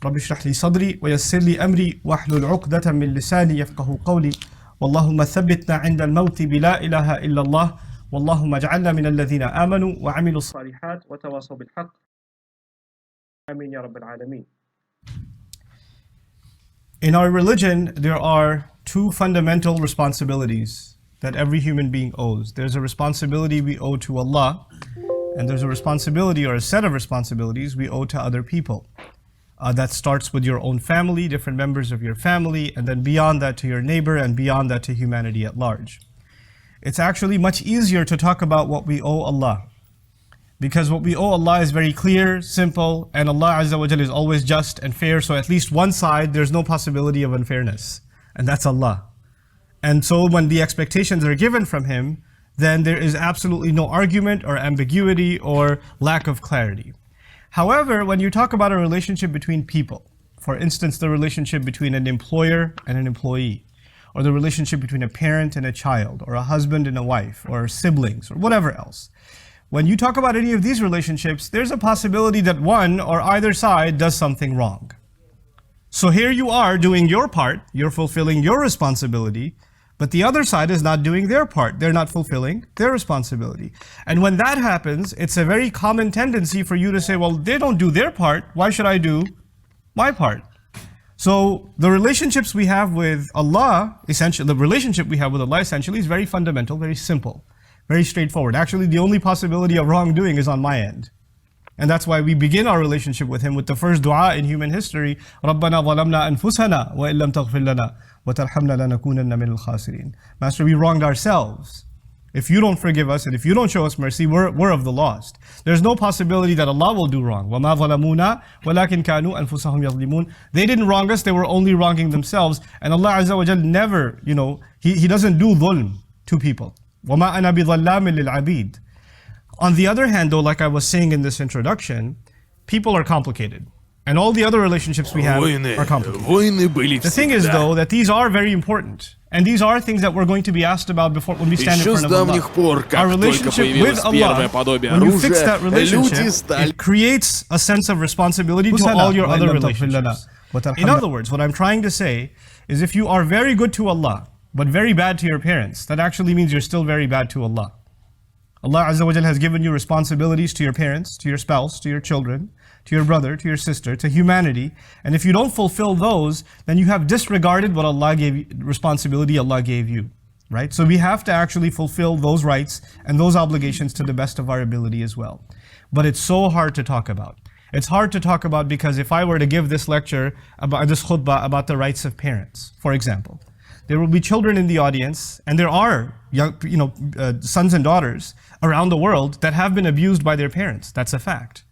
رب اشرح لي صدري ويسر لي أمري واحلل عقدة من لساني يفقه قولي اللهم ثبتنا عند الموت بلا إله إلا الله اللهم اجعلنا من الذين آمنوا وعملوا الصالحات وتواصوا بالحق آمين يا رب العالمين. In our religion, there are two fundamental responsibilities that every human being owes. There's a responsibility we owe to Allah, and there's a responsibility or a set of responsibilities we owe to other people. That starts with your own family, different members of your family, and then beyond that to your neighbor, and beyond that to humanity at large. It's actually much easier to talk about what we owe Allah, because what we owe Allah is very clear, simple, and Allah Azza wa Jalla is always just and fair, so at least one side there's no possibility of unfairness, and that's Allah. And so when the expectations are given from Him, then there is absolutely no argument or ambiguity or lack of clarity. However, when you talk about a relationship between people, for instance, the relationship between an employer and an employee, or the relationship between a parent and a child, or a husband and a wife, or siblings, or whatever else, when you talk about any of these relationships, there's a possibility that one or either side does something wrong. So here you are doing your part, you're fulfilling your responsibility, but the other side is not doing their part. They're not fulfilling their responsibility. And when that happens, it's a very common tendency for you to say, well, they don't do their part, why should I do my part? So the relationships we have with Allah, essentially, the relationship we have with Allah essentially is very fundamental, very simple. Very straightforward. Actually, the only possibility of wrongdoing is on my end. And that's why we begin our relationship with Him with the first dua in human history, رَبَّنَا ظَلَمْنَا أَنفُسَنَا وَإِن لَمْ تَغْفِرْ لَنَا وَتَرْحَمْنَا لَنَكُونَنَّ مِنَ الْخَاسِرِينَ. Master, we wronged ourselves. If you don't forgive us and if you don't show us mercy, we're of the lost. There's no possibility that Allah will do wrong. وَمَا ظَلَمُونَا وَلَكِنْ كَانُوا أَنفُسَهُمْ يَظْلِمُونَ. They didn't wrong us, they were only wronging themselves. And Allah Azza wa Jal never, He doesn't do dhulm to people. وَمَا أَنَا بِظَلَّامٍ لِلْعَبِيدِ. On the other hand, though, like I was saying in this introduction, people are complicated. And all the other relationships we have are complicated. The thing is, though, that these are very important. And these are things that we're going to be asked about before when we stand in front of Allah. Our relationship with Allah, when you fix that relationship, it creates a sense of responsibility to all your other relationships. In other words, what I'm trying to say is if you are very good to Allah, but very bad to your parents, that actually means you're still very bad to Allah. Allah Azza wa Jal has given you responsibilities to your parents, to your spouse, to your children, to your brother, to your sister, to humanity. And if you don't fulfill those, then you have disregarded what Allah gave you, responsibility Allah gave you. Right? So we have to actually fulfill those rights and those obligations to the best of our ability as well. But it's so hard to talk about. It's hard to talk about because if I were to give this lecture, about this khutbah about the rights of parents, for example, there will be children in the audience, and there are young, sons and daughters around the world that have been abused by their parents. That's a fact.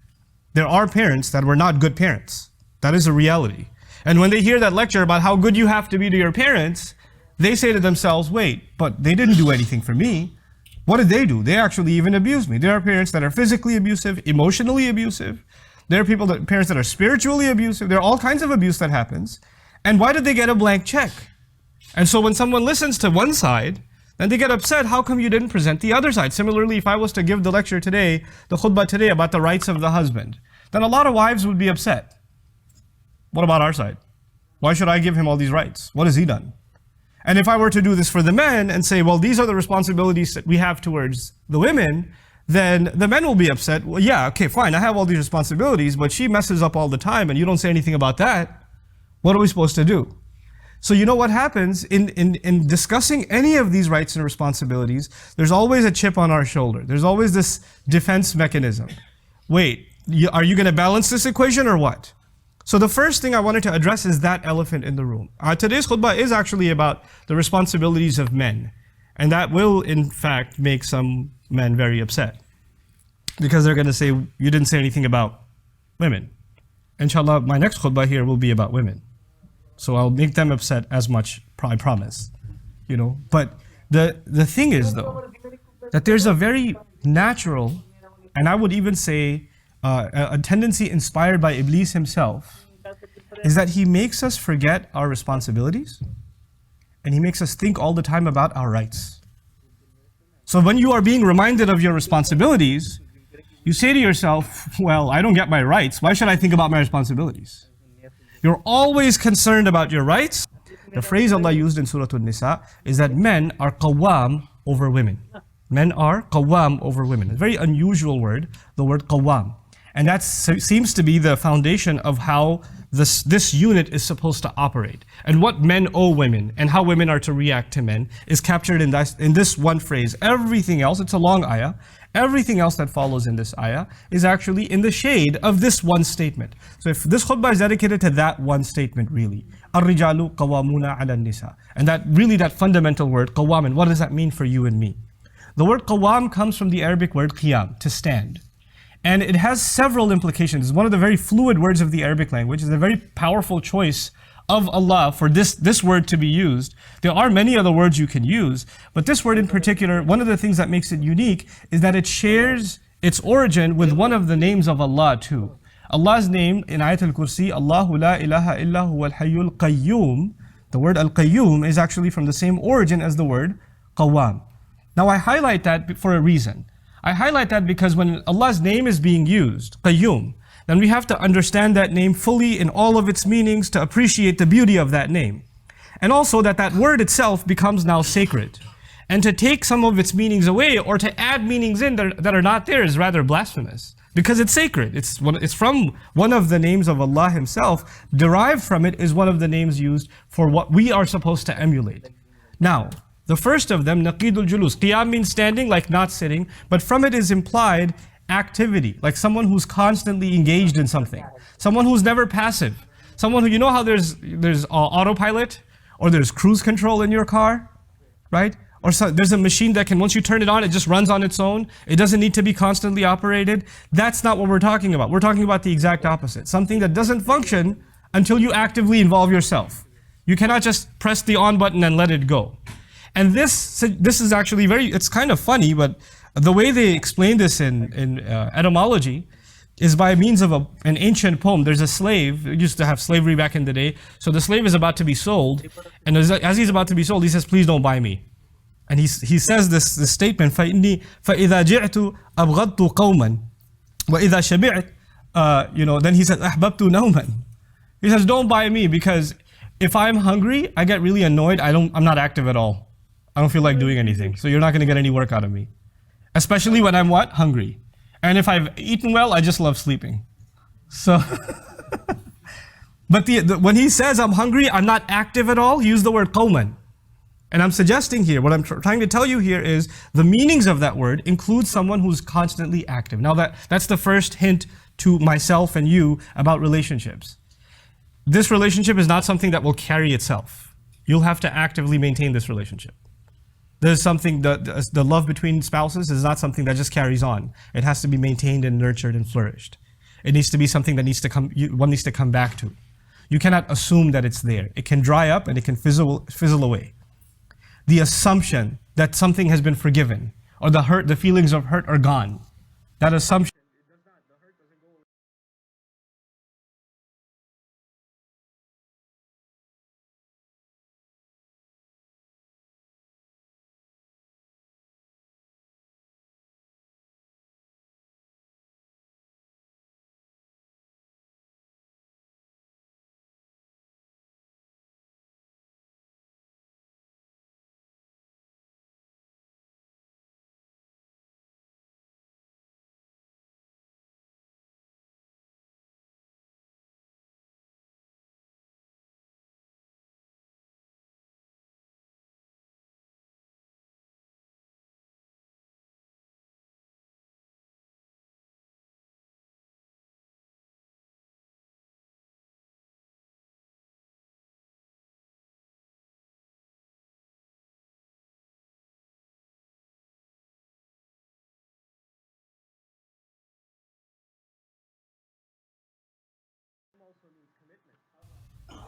There are parents that were not good parents. That is a reality. And when they hear that lecture about how good you have to be to your parents, they say to themselves, wait, but they didn't do anything for me. What did they do? They actually even abused me. There are parents that are physically abusive, emotionally abusive. There are parents that are spiritually abusive. There are all kinds of abuse that happens. And why did they get a blank check? And so when someone listens to one side, then they get upset, how come you didn't present the other side? Similarly, if I was to give the lecture today, the khutbah today about the rights of the husband, then a lot of wives would be upset. What about our side? Why should I give him all these rights? What has he done? And if I were to do this for the men and say, well, these are the responsibilities that we have towards the women, then the men will be upset. Well, yeah, okay, fine, I have all these responsibilities, but she messes up all the time and you don't say anything about that. What are we supposed to do? So you know what happens in discussing any of these rights and responsibilities, there's always a chip on our shoulder. There's always this defense mechanism. Wait, are you going to balance this equation or what? So the first thing I wanted to address is that elephant in the room. Today's khutbah is actually about the responsibilities of men. And that will, in fact, make some men very upset. Because they're going to say, you didn't say anything about women. Inshallah, my next khutbah here will be about women. So I'll make them upset as much, I promise. But the thing is, though, that there's a very natural, and I would even say a tendency inspired by Iblis himself, is that he makes us forget our responsibilities, and he makes us think all the time about our rights. So when you are being reminded of your responsibilities, you say to yourself, well, I don't get my rights, why should I think about my responsibilities? You're always concerned about your rights. The phrase Allah used in Surah An-Nisa is that men are qawwam over women. Men are qawwam over women. It's a very unusual word, the word qawwam. And that seems to be the foundation of how this unit is supposed to operate. And what men owe women and how women are to react to men is captured in this one phrase. Everything else, it's a long ayah, everything else that follows in this ayah is actually in the shade of this one statement. So if this khutbah is dedicated to that one statement really, الرِّجَالُ قَوَامُونَ عَلَى النِّسَاءِ. And that really that fundamental word, qawam, and what does that mean for you and me? The word qawam comes from the Arabic word qiyam, to stand. And it has several implications. It's one of the very fluid words of the Arabic language. It's a very powerful choice of Allah for this word to be used. There are many other words you can use, but this word in particular, one of the things that makes it unique is that it shares its origin with one of the names of Allah too. Allah's name in Ayat al-Kursi, Allahu la ilaha illa huwa al-hayyul qayyum. The word al-qayyum is actually from the same origin as the word qawwam. Now I highlight that for a reason. I highlight that because when Allah's name is being used, qayyum, then we have to understand that name fully in all of its meanings to appreciate the beauty of that name. And also that word itself becomes now sacred. And to take some of its meanings away or to add meanings in that are not there is rather blasphemous. Because it's sacred. It's from one of the names of Allah Himself. Derived from it is one of the names used for what we are supposed to emulate. Now, the first of them, naqidul julus. Qiyam means standing, like not sitting, but from it is implied activity, like someone who's constantly engaged in something. Someone who's never passive. Someone who, you know how there's autopilot, or there's cruise control in your car, right? Or there's a machine that can, once you turn it on, it just runs on its own. It doesn't need to be constantly operated. That's not what we're talking about. We're talking about the exact opposite. Something that doesn't function until you actively involve yourself. You cannot just press the on button and let it go. And this is actually it's kind of funny, but the way they explain this in etymology is by means of an ancient poem. There's a slave, we used to have slavery back in the day, so the slave is about to be sold, and as he's about to be sold, he says, please don't buy me. And he says this statement, فَإِنِّي فَإِذَا جِعْتُ أَبْغَضْتُ قَوْمًا وَإِذَا شَبِعْتُ then he says, أَحْبَبْتُ نَوْمًا. He says, don't buy me, because if I'm hungry, I get really annoyed, I'm not active at all. I don't feel like doing anything, so you're not going to get any work out of me. Especially when I'm what? Hungry. And if I've eaten well, I just love sleeping. So, but when he says I'm hungry, I'm not active at all, he used the word qawman. And I'm suggesting here, what I'm trying to tell you here is the meanings of that word include someone who's constantly active. Now that's the first hint to myself and you about relationships. This relationship is not something that will carry itself. You'll have to actively maintain this relationship. There's something, the love between spouses is not something that just carries on. It has to be maintained and nurtured and flourished. It needs to be something that one needs to come back to. You cannot assume that it's there. It can dry up and it can fizzle away. The assumption that something has been forgiven or the feelings of hurt are gone, that assumption,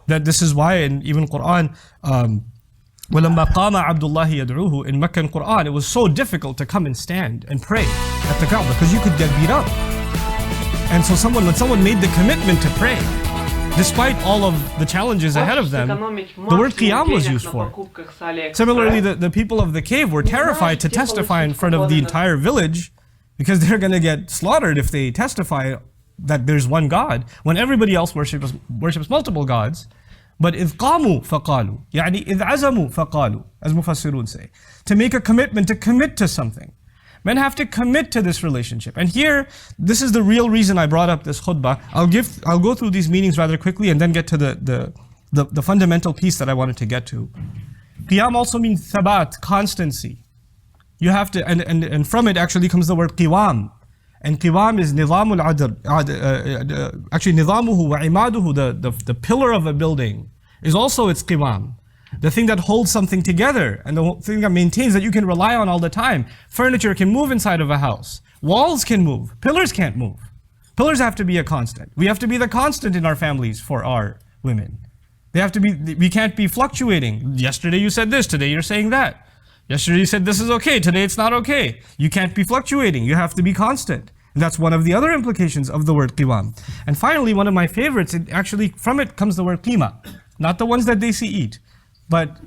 that this is why in even Quran, وَلَمَّا قَامَ عَبْدُ اللَّهِ يَدْعُوهُ, in Meccan Quran, it was so difficult to come and stand and pray at the Kaaba because you could get beat up. And so when someone made the commitment to pray, despite all of the challenges ahead of them, the word qiyam was used for. Similarly, the people of the cave were terrified to testify in front of the entire village because they're going to get slaughtered if they testify that there's one God when everybody else worships multiple gods. But إِذْ قَامُوا فَقَالُوا يعني إِذْ عَزَمُوا فَقَالُوا, as Mufassirun say. To make a commitment, to commit to something. Men have to commit to this relationship. And here, this is the real reason I brought up this khutbah. I'll go through these meanings rather quickly and then get to the fundamental piece that I wanted to get to. Qiyam also means thabat, constancy. You have to, and from it actually comes the word qiwam. And qiwam is nizamul adr. Actually, nizamuhu wa imaduhu, the pillar of a building, is also its qiwam. The thing that holds something together and the thing that maintains, that you can rely on all the time. Furniture can move inside of a house. Walls can move. Pillars can't move. Pillars have to be a constant. We have to be the constant in our families for our women. They have to be, we can't be fluctuating. Yesterday you said this, today you're saying that. Yesterday you said this is okay, today it's not okay. You can't be fluctuating, you have to be constant. And that's one of the other implications of the word qiwam. And finally, one of my favorites, actually from it comes the word qima. Not the ones that they see eat. But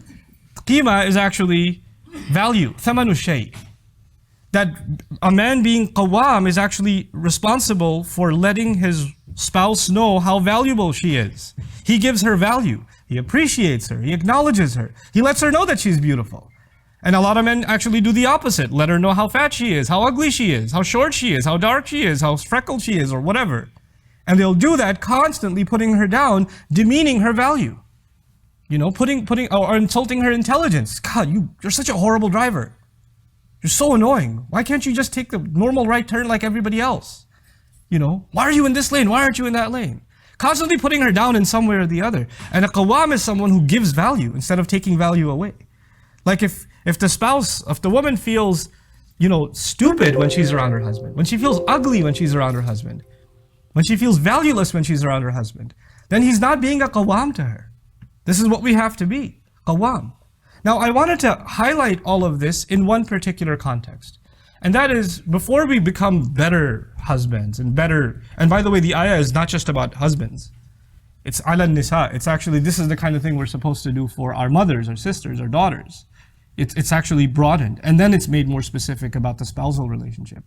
qima is actually value, thamanu shay. That a man being qawwam is actually responsible for letting his spouse know how valuable she is. He gives her value. He appreciates her. He acknowledges her. He lets her know that she's beautiful. And a lot of men actually do the opposite. Let her know how fat she is, how ugly she is, how short she is, how dark she is, how freckled she is, or whatever. And they'll do that constantly, putting her down, demeaning her value. You know, or insulting her intelligence. God, you're such a horrible driver. You're so annoying. Why can't you just take the normal right turn like everybody else? You know, why are you in this lane? Why aren't you in that lane? Constantly putting her down in some way or the other. And a qawwam is someone who gives value instead of taking value away. Like if the woman feels, you know, stupid when she's around her husband, when she feels ugly when she's around her husband, when she feels valueless when she's around her husband, then he's not being a qawwam to her. This is what we have to be, qawwam. Now, I wanted to highlight all of this in one particular context. And that is, before we become better husbands and by the way, the ayah is not just about husbands. It's ala nisa. It's actually, this is the kind of thing we're supposed to do for our mothers, our sisters, our daughters. It's actually broadened. And then it's made more specific about the spousal relationship.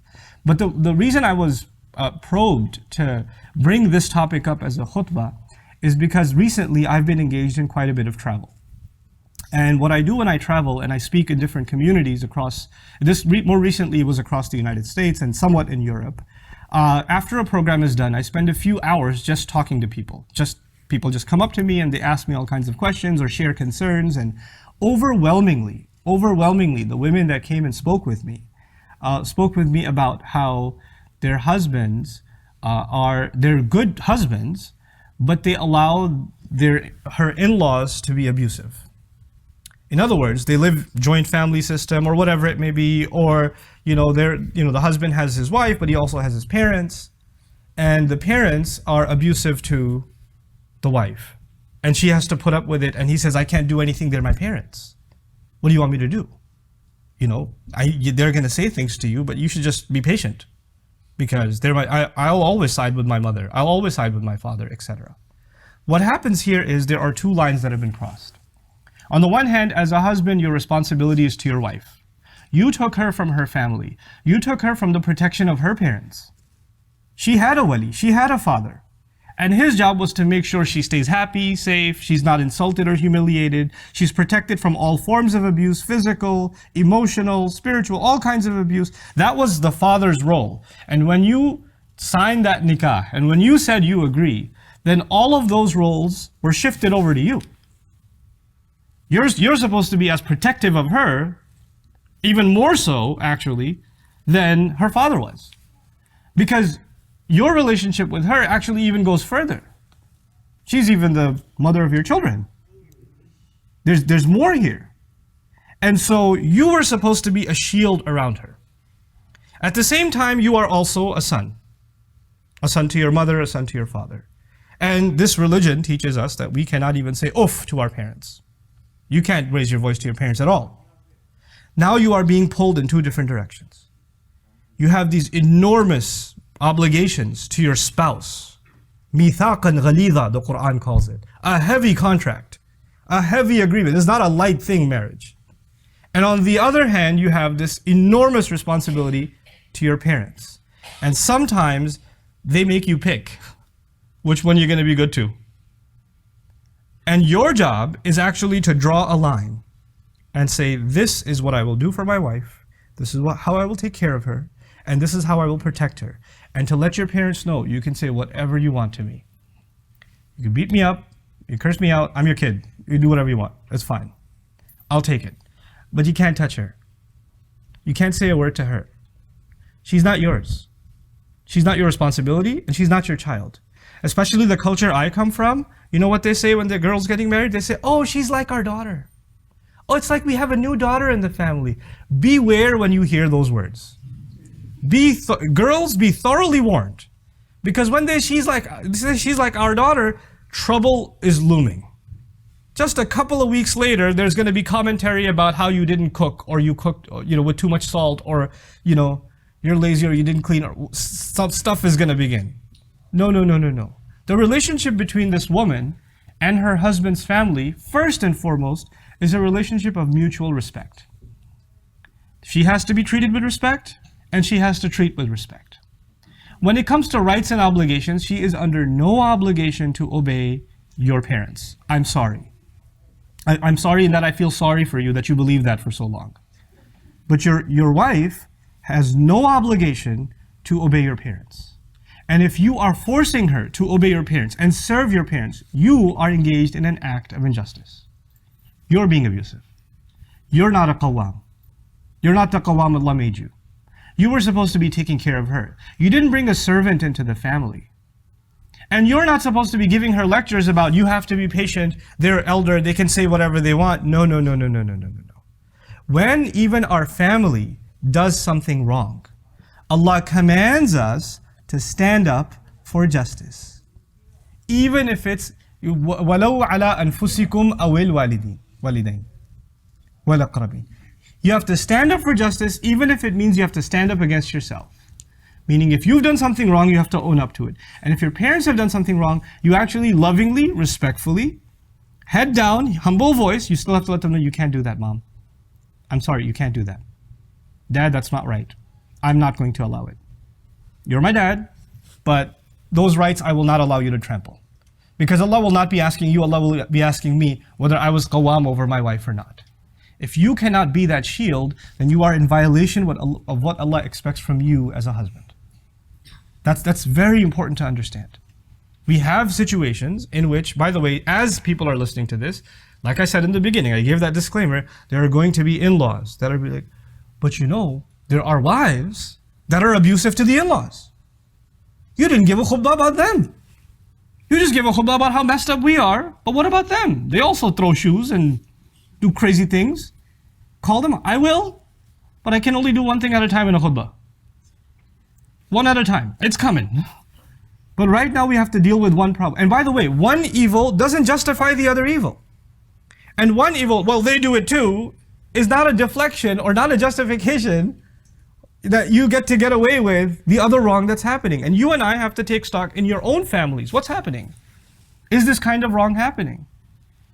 But the reason I was probed to bring this topic up as a khutbah is because recently I've been engaged in quite a bit of travel. And what I do when I travel and I speak in different communities across, more recently it was across the United States and somewhat in Europe. After a program is done, I spend a few hours just talking to people. People just come up to me and they ask me all kinds of questions or share concerns. And overwhelmingly, the women that came and spoke with me about how their husbands they're good husbands, but they allow her in-laws to be abusive. In other words, they live joint family system or whatever it may be, or the husband has his wife, but he also has his parents, and the parents are abusive to the wife, and she has to put up with it. And he says, "I can't do anything. They're my parents. What do you want me to do? They're going to say things to you, but you should just be patient, because I'll always side with my mother. I'll always side with my father, etc." What happens here is there are two lines that have been crossed. On the one hand, as a husband, your responsibility is to your wife. You took her from her family. You took her from the protection of her parents. She had a wali, she had a father. And his job was to make sure she stays happy, safe, she's not insulted or humiliated, she's protected from all forms of abuse, physical, emotional, spiritual, all kinds of abuse. That was the father's role. And when you signed that nikah, and when you said you agree, then all of those roles were shifted over to you. You're supposed to be as protective of her, even more so, actually, than her father was. Because your relationship with her actually even goes further. She's even the mother of your children. There's more here. And so you were supposed to be a shield around her. At the same time, you are also a son. A son to your mother, a son to your father. And this religion teaches us that we cannot even say "oof" to our parents. You can't raise your voice to your parents at all. Now you are being pulled in two different directions. You have these enormous obligations to your spouse. Mithaqan ghalidha, the Quran calls it. A heavy contract, a heavy agreement. It's not a light thing, marriage. And on the other hand, you have this enormous responsibility to your parents. And sometimes they make you pick which one you're going to be good to. And your job is actually to draw a line and say, this is what I will do for my wife, this is how I will take care of her, and this is how I will protect her. And to let your parents know, you can say whatever you want to me. You can beat me up, you curse me out, I'm your kid. You do whatever you want, that's fine. I'll take it. But you can't touch her. You can't say a word to her. She's not yours. She's not your responsibility, and she's not your child. Especially the culture I come from, you know what they say when the girl's getting married? They say, oh, she's like our daughter. Oh, it's like we have a new daughter in the family. Beware when you hear those words. Girls, be thoroughly warned. Because when they say she's like our daughter, trouble is looming. Just a couple of weeks later, there's going to be commentary about how you didn't cook, or you cooked, with too much salt, or, you're lazy, or you didn't clean, or some stuff is going to begin. No. The relationship between this woman and her husband's family, first and foremost, is a relationship of mutual respect. She has to be treated with respect, and she has to treat with respect. When it comes to rights and obligations, she is under no obligation to obey your parents. I'm sorry. I'm sorry in that I feel sorry for you that you believe that for so long. But your wife has no obligation to obey your parents. And if you are forcing her to obey your parents and serve your parents, you are engaged in an act of injustice. You're being abusive. You're not a qawwam. You're not the qawwam Allah made you. You were supposed to be taking care of her. You didn't bring a servant into the family. And you're not supposed to be giving her lectures about you have to be patient, they're elder, they can say whatever they want. No. When even our family does something wrong, Allah commands us to stand up for justice. Even if it's وَلَوْ عَلَىٰ أَنفُسِكُمْ أَوِ الْوَالِدَيْنِ وَالْأَقْرَبِينَ. You have to stand up for justice, even if it means you have to stand up against yourself. Meaning if you've done something wrong, you have to own up to it. And if your parents have done something wrong, you actually lovingly, respectfully, head down, humble voice, you still have to let them know, you can't do that, Mom. I'm sorry, you can't do that. Dad, that's not right. I'm not going to allow it. You're my dad, but those rights I will not allow you to trample. Because Allah will not be asking you, Allah will be asking me whether I was qawwam over my wife or not. If you cannot be that shield, then you are in violation of what Allah expects from you as a husband. That's very important to understand. We have situations in which, by the way, as people are listening to this, like I said in the beginning, I gave that disclaimer, there are going to be in-laws that are like, but there are wives that are abusive to the in-laws. You didn't give a khutbah about them. You just give a khutbah about how messed up we are, but what about them? They also throw shoes and do crazy things. Call them. I will, but I can only do one thing at a time in a khutbah. One at a time. It's coming. But right now we have to deal with one problem. And by the way, one evil doesn't justify the other evil. And one evil, well, they do it too, is not a deflection or not a justification that you get away with the other wrong that's happening. And you and I have to take stock in your own families. What's happening? Is this kind of wrong happening?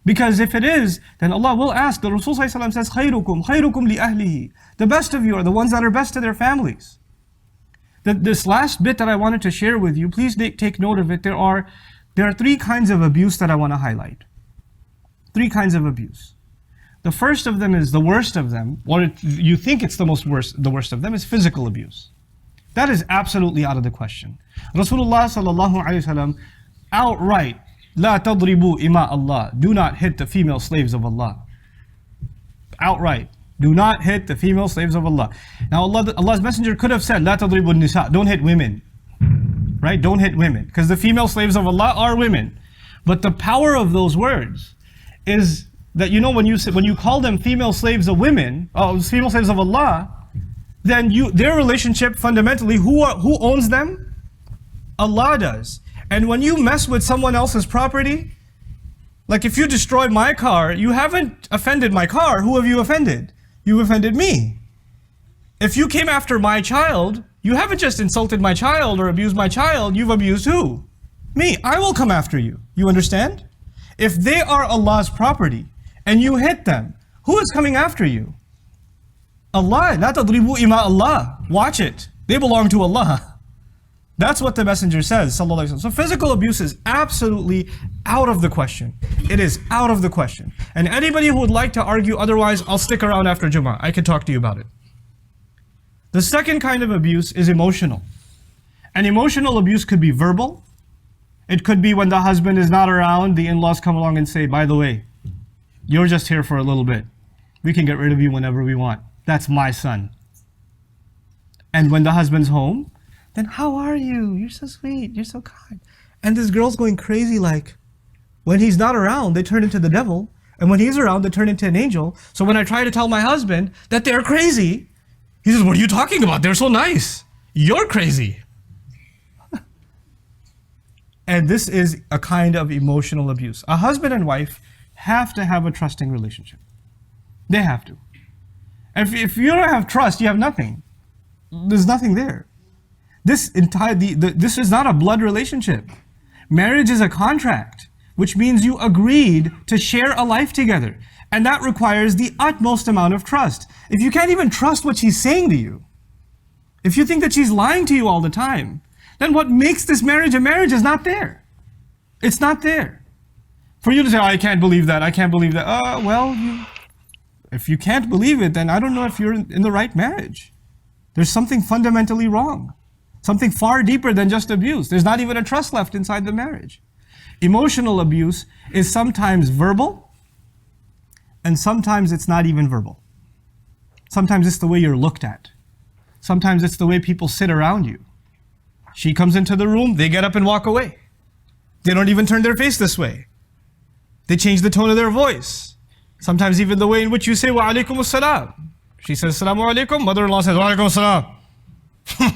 Because if it is, then Allah will ask. The Rasul says, خَيْرُكُمْ لِأَهْلِهِ. The best of you are the ones that are best to their families. This last bit that I wanted to share with you, please take note of it. There are three kinds of abuse that I want to highlight. Three kinds of abuse. The first of them is the worst of them, or you think it's the worst of them, is physical abuse. That is absolutely out of the question. Rasulullah sallallahu alaihi wasallam outright, لا تضربوا إماء Allah, do not hit the female slaves of Allah. Outright, do not hit the female slaves of Allah. Now Allah's Messenger could have said, لا تضربوا النساء, don't hit women. Right? Don't hit women. Because the female slaves of Allah are women. But the power of those words is that when you call them female slaves of women, female slaves of Allah, then their relationship fundamentally, who owns them? Allah does. And when you mess with someone else's property, like if you destroy my car, you haven't offended my car. Who have you offended? You offended me. If you came after my child, you haven't just insulted my child or abused my child, you've abused who? Me. I will come after you. You understand? If they are Allah's property and you hit them, who is coming after you? Allah. La tadribu ima Allah. Watch it. They belong to Allah. That's what the Messenger says, sallallahu alaihi wasallam. So physical abuse is absolutely out of the question. It is out of the question. And anybody who would like to argue otherwise, I'll stick around after Jummah. I can talk to you about it. The second kind of abuse is emotional. And emotional abuse could be verbal. It could be when the husband is not around, the in-laws come along and say, by the way, you're just here for a little bit. We can get rid of you whenever we want. That's my son. And when the husband's home, then how are you? You're so sweet. You're so kind. And this girl's going crazy like, when he's not around, they turn into the devil. And when he's around, they turn into an angel. So when I try to tell my husband that they're crazy, he says, what are you talking about? They're so nice. You're crazy. And this is a kind of emotional abuse. A husband and wife have to have a trusting relationship. They have to. If you don't have trust, you have nothing. There's nothing there. This is not a blood relationship. Marriage is a contract, which means you agreed to share a life together. And that requires the utmost amount of trust. If you can't even trust what she's saying to you, if you think that she's lying to you all the time, then what makes this marriage a marriage is not there. It's not there. For you to say, oh, I can't believe that, I can't believe that. If you can't believe it, then I don't know if you're in the right marriage. There's something fundamentally wrong. Something far deeper than just abuse. There's not even a trust left inside the marriage. Emotional abuse is sometimes verbal, and sometimes it's not even verbal. Sometimes it's the way you're looked at. Sometimes it's the way people sit around you. She comes into the room, they get up and walk away. They don't even turn their face this way. They change the tone of their voice. Sometimes even the way in which you say, wa alaikum assalam. She says, assalamu alaikum. Mother-in-law says, wa alaikum assalam.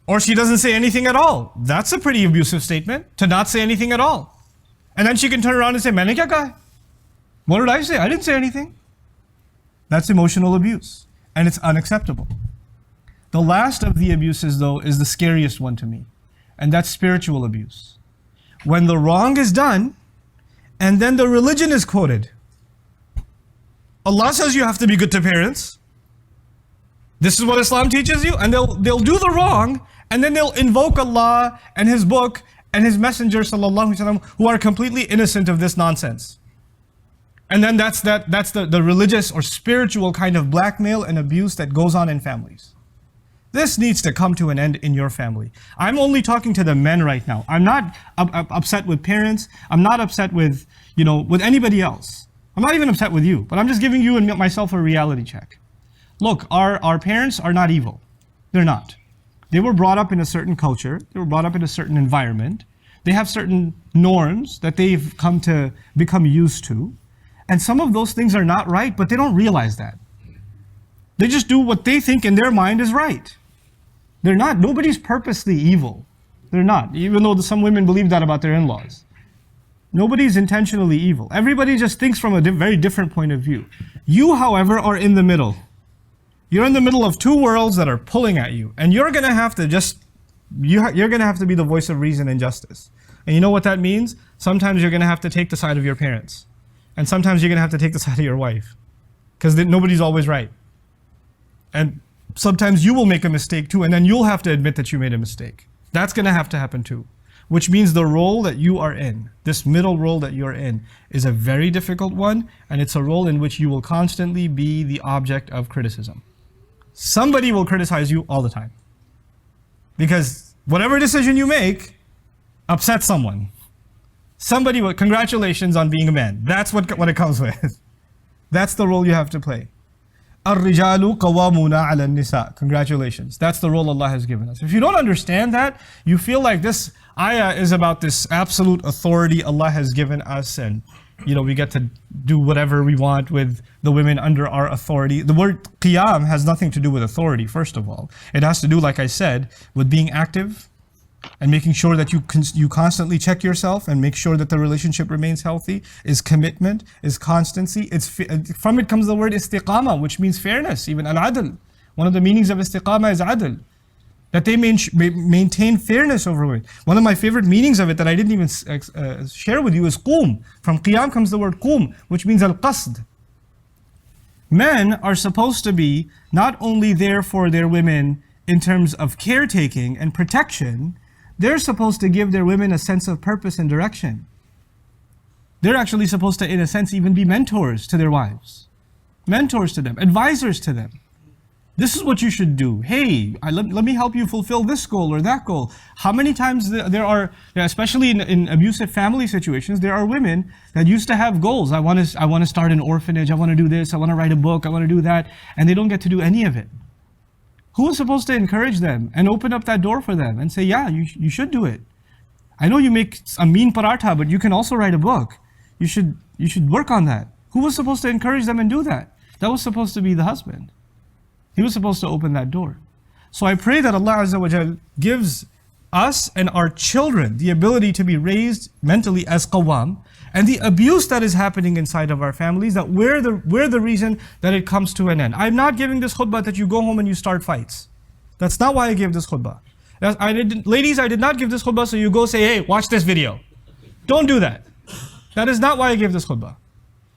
Or she doesn't say anything at all. That's a pretty abusive statement, to not say anything at all. And then she can turn around and say, maine kya kaha? What did I say? I didn't say anything. That's emotional abuse. And it's unacceptable. The last of the abuses, though, is the scariest one to me. And that's spiritual abuse. When the wrong is done, and then the religion is quoted. Allah says you have to be good to parents. This is what Islam teaches you. And they'll do the wrong, and then they'll invoke Allah and His book and His Messenger sallallahu alaihi wasallam, who are completely innocent of this nonsense. And then that's the religious or spiritual kind of blackmail and abuse that goes on in families. This needs to come to an end in your family. I'm only talking to the men right now. I'm not upset with parents. I'm not upset with anybody else. I'm not even upset with you, but I'm just giving you and myself a reality check. Look, our parents are not evil. They're not. They were brought up in a certain culture. They were brought up in a certain environment. They have certain norms that they've come to become used to. And some of those things are not right, but they don't realize that. They just do what they think in their mind is right. They're not. Nobody's purposely evil. They're not. Even though some women believe that about their in-laws. Nobody's intentionally evil. Everybody just thinks from a very different point of view. You, however, are in the middle. You're in the middle of two worlds that are pulling at you. And you're going to have to you're going to have to be the voice of reason and justice. And you know what that means? Sometimes you're going to have to take the side of your parents. And sometimes you're going to have to take the side of your wife. Because nobody's always right. And sometimes you will make a mistake too, and then you'll have to admit that you made a mistake. That's going to happen too. Which means the role that you are in, this middle role that you're in, is a very difficult one, and it's a role in which you will constantly be the object of criticism. Somebody will criticize you all the time. Because whatever decision you make upsets someone. Somebody will, congratulations on being a man. That's what it comes with. That's the role you have to play. الرِّجَالُ قَوَّامُونَ عَلَى النِّسَاءِ. Congratulations. That's the role Allah has given us. If you don't understand that, you feel like this ayah is about this absolute authority Allah has given us, and we get to do whatever we want with the women under our authority. The word qiyam has nothing to do with authority, first of all. It has to do, like I said, with being active and making sure that you constantly check yourself and make sure that the relationship remains healthy, is commitment, is constancy. From it comes the word istiqama, which means fairness, even al-adl. One of the meanings of istiqama is adl, that they maintain fairness over women. One of my favorite meanings of it that I didn't even share with you is qum. From qiyam comes the word qum, which means al-qasd. Men are supposed to be not only there for their women in terms of caretaking and protection, they're supposed to give their women a sense of purpose and direction. They're actually supposed to, in a sense, even be mentors to their wives. Mentors to them, advisors to them. This is what you should do. Hey, let me help you fulfill this goal or that goal. How many times there are, especially in abusive family situations, there are women that used to have goals. I want to start an orphanage. I want to do this. I want to write a book. I want to do that. And they don't get to do any of it. Who is supposed to encourage them and open up that door for them and say, yeah, you should do it. I know you make a mean paratha, but you can also write a book. You should work on that. Who was supposed to encourage them and do that? That was supposed to be the husband. He was supposed to open that door. So I pray that Allah Azza wa Jal gives us and our children the ability to be raised mentally as qawwam, and the abuse that is happening inside of our families, that we're the reason that it comes to an end. I'm not giving this khutbah that you go home and you start fights. That's not why I gave this khutbah. Ladies, I did not give this khutbah so you go say, hey, watch this video. Don't do that. That is not why I gave this khutbah.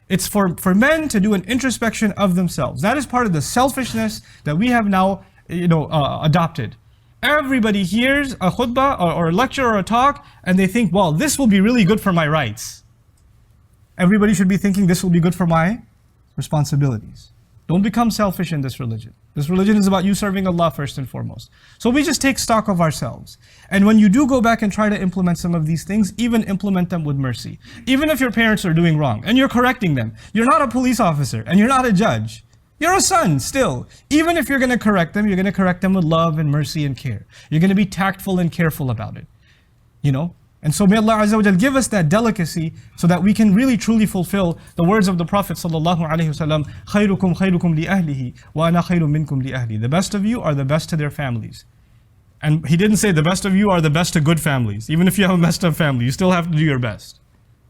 It's for men to do an introspection of themselves. That is part of the selfishness that we have now, adopted. Everybody hears a khutbah or a lecture or a talk, and they think, well, this will be really good for my rights. Everybody should be thinking, this will be good for my responsibilities. Don't become selfish in this religion. This religion is about you serving Allah first and foremost. So we just take stock of ourselves. And when you do go back and try to implement some of these things, even implement them with mercy. Even if your parents are doing wrong and you're correcting them, you're not a police officer and you're not a judge. You're a son still. Even if you're going to correct them, you're going to correct them with love and mercy and care. You're going to be tactful and careful about it. And so may Allah Azza wa Jal give us that delicacy so that we can really truly fulfill the words of the Prophet sallallahu alaihi wasallam, خَيْرُكُمْ خَيْرُكُمْ لِأَهْلِهِ وَأَنَا خَيْرٌ مِنْكُمْ لِأَهْلِي. The best of you are the best to their families. And he didn't say the best of you are the best to good families. Even if you have a messed up family, you still have to do your best.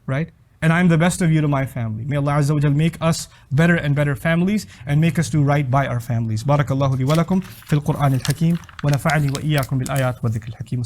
Right? And I'm the best of you to my family. May Allah Azza wa Jal make us better and better families and make us do right by our families. Barakallahu li wa lakum fil Qur'an al-Hakim wa nafa'ani wa iyyakum bil ayat wa dhikr al-Hakim.